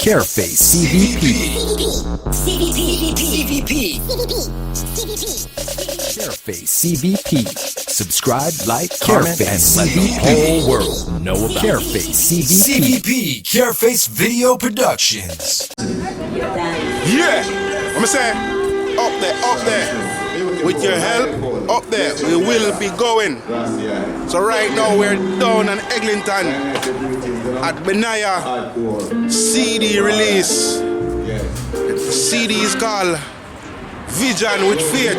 Careface CVP. Careface CVP. Subscribe, like, comment, and let the whole world know about Careface CVP. CVP, Careface Video Productions. Yeah, I'm saying, up there, with your help, up there, we will be going. So right now we're down in Eglinton at Benaiah CD release. The CD is called Vision with Faith,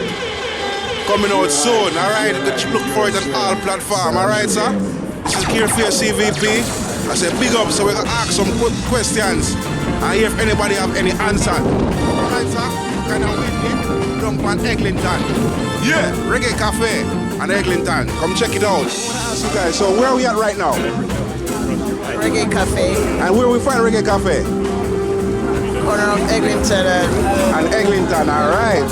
coming out soon, alright? Look for it on all platforms, alright, sir? This is Careface CVP. I said big up, so we're gonna ask some quick questions and hear if anybody have any answer. Alright, sir? Kind of waiting down on Eglinton. Yeah, Reggae Cafe and Eglinton. Come check it out. I want to ask you guys, so where are we at right now? Reggae Cafe. And where we find Reggae Cafe? Corner of Eglinton and Eglinton, alright.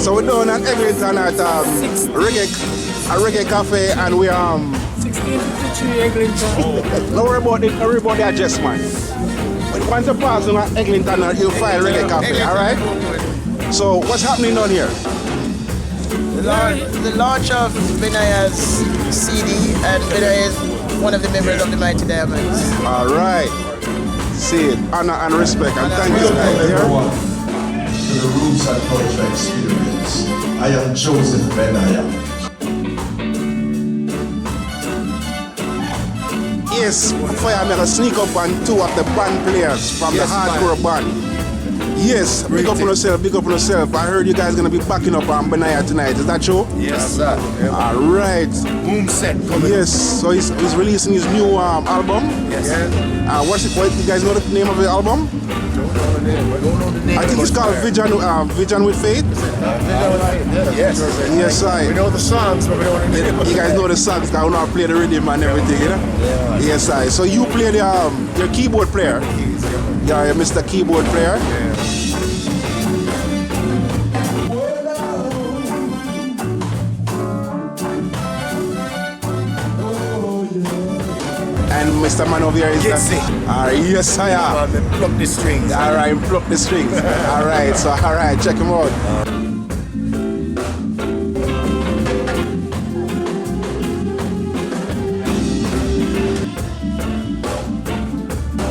So we're down at Eglinton at Reggae Cafe and we 1653 Eglinton. Don't worry about the address, man. But once you pass on at Eglinton, you'll find Reggae Cafe, alright? So what's happening down here? The launch of Benaiah's CD, and Benaiah is one of the members of the Mighty Diamonds. Alright. See it. Honor and respect. And thank you. Everyone to the Roots and Culture Experience. I am Joseph Benaiah. Yes, before I'm going to sneak up on two of the band players from the hardcore band. Yes, big up on yourself, big up on yourself. I heard you guys going to be backing up on Benaiah tonight. Is that true? Yes, sir. Alright. Boom set coming. Yes, so he's releasing his new album. Yes. What you guys know the name of the album? I think it's called Vision with Faith. Yes. Yes, I. We know the songs, but we don't know the name. You guys know the songs, because we know how to play the rhythm and everything, you know? Yeah. Yes, I. So you play your keyboard player. Yeah, you're Mr. Keyboard Player. Yeah. And Mr. Man over here is Yes, yes, I am. Pluck the strings. Alright, pluck the strings. Alright, so alright, check him out.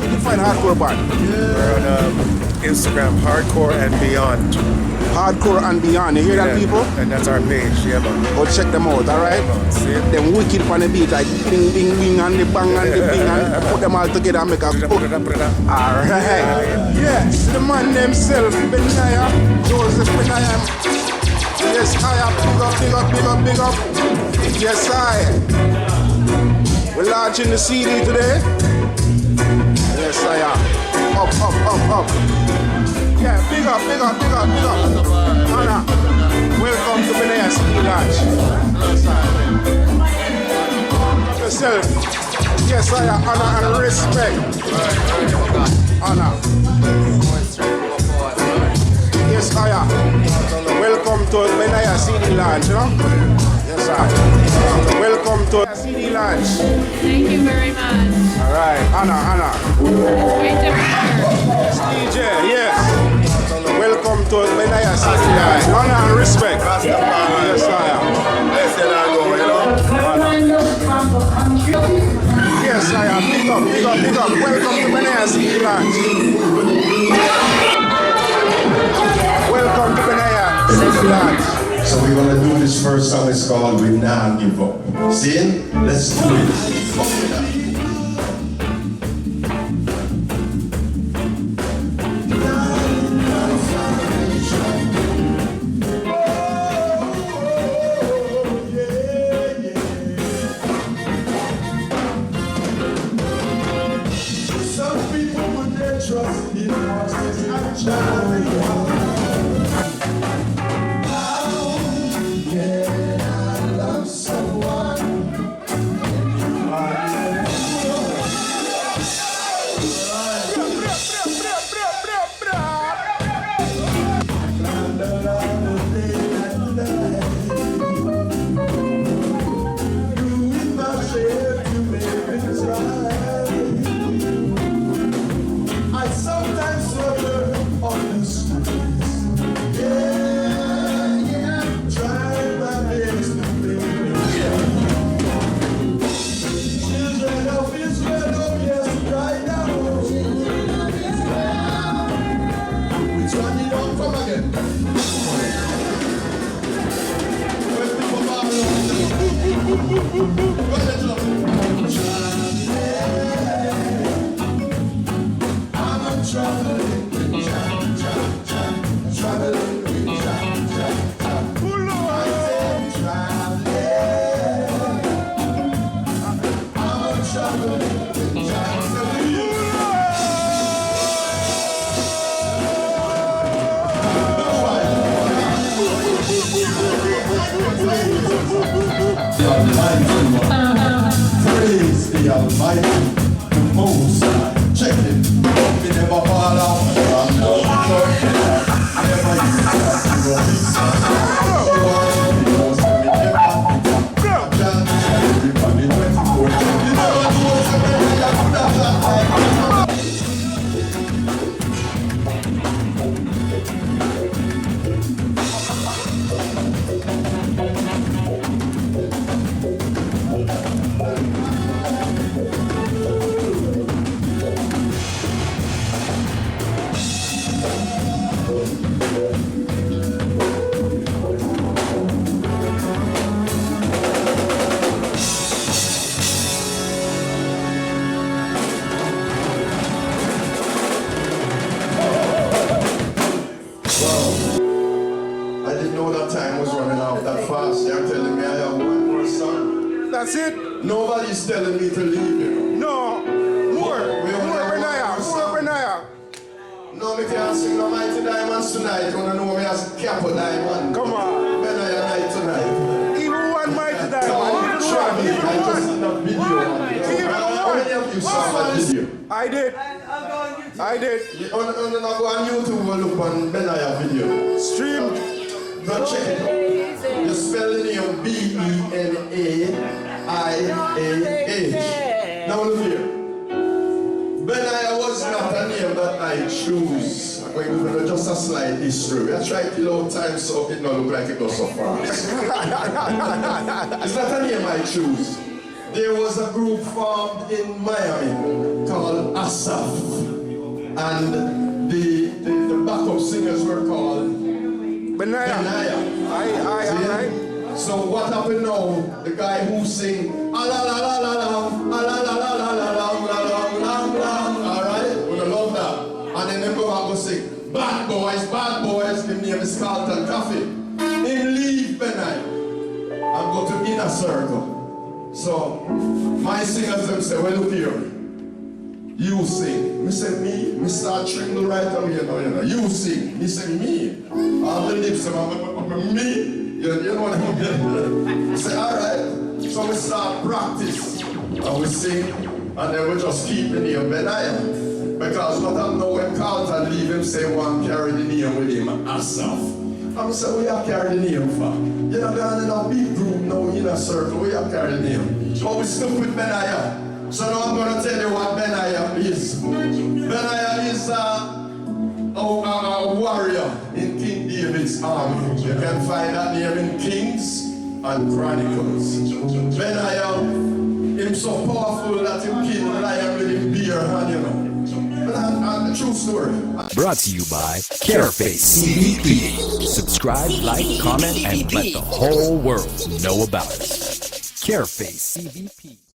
You find hardcore band? We're on Instagram, Hardcore and Beyond. Hardcore and Beyond. You hear that, people? And that's our page, yeah, man. Go check them out, alright? See it? Them wicked on the beat, like ding, ding, ding, and the bang, and the bing, and put them all together and make a hook. Alright. Yes, the man themselves, Benaiah, Joseph Benaiah. Yes, I am. Big up, big up, big up, big up. Yes, I. We're launching the CD today. Yes, I am. Up. Yeah, big up, big up, big up, big up. Anna, welcome to Benaiah CD launch. Yourself. Yes, I am. Honor and respect. Honor. Yes, I am. Welcome to Benaiah CD launch, you know? Yes, I. Welcome to CD launch. Thank you very much. All right, Anna. Great to be here. DJ, yes. Welcome to Benaiah CD launch. Honor and respect. Yes, I am. Yes, I am. Big up. Welcome to Benaiah CD launch. Welcome to Benaiah CD launch. So we're gonna do this first song. It's called We Nah Give Up. See? Let's do it. Trust in horses and chariots. How can I love someone Praise the Almighty, the Most High. Check it. We never fall out from the Lord. Never used to I didn't know that time was running out that fast. They're telling me I have one more song. That's it? Nobody's telling me to leave, you know. No. More Benaiah. No, me can't sing no Mighty Diamonds tonight. You wanna know me as Capo Diamond. Come on. Benaiah night tonight. Even one Mighty Diamond. Come on, Even try one. me. Even I just one. seen a video. Even How many of you saw that video? I did. I did. On go on YouTube and look on Benaiah video. Stream. Go check it out. You spell the name Benaiah. Now look here. Benaiah was not a name that I choose. I'm going to do just a slight history. I tried to long time so it don't look like it goes so fast. It's not a name I choose. There was a group formed in Miami called Asaf. And the backup singers were called Benaiah. See? So what happened now? The guy who sing la la la la la la la la la la la la la. Alright? We love that. And then they go out and sing bad boys, his name is Carlton Coffee. Him leave Benaiah and go to Inner Circle. So my singers them say, well look here. You sing. Me say me. Me start tringle right away. You know. You sing. Me say me. All the lips of me. You know what I mean? Say alright. So we start practice. And we sing. And then we just keep the name Benaiah. Because what I know when Carlton leave him say one carry the name with him Asaf. I'm say we have carry the name for. You know, we're in a big group now in a circle. We have carry the name. But we stuck with Benaiah. So now I'm going to tell you what Benaiah is. Benaiah is a warrior in King David's army. You can find that name in Kings and Chronicles. Benaiah, him so powerful that him kill lion with him beer hand, you know. And true story. Brought to you by Careface CBP. Subscribe, like, comment, and let the whole world know about us. Careface CBP.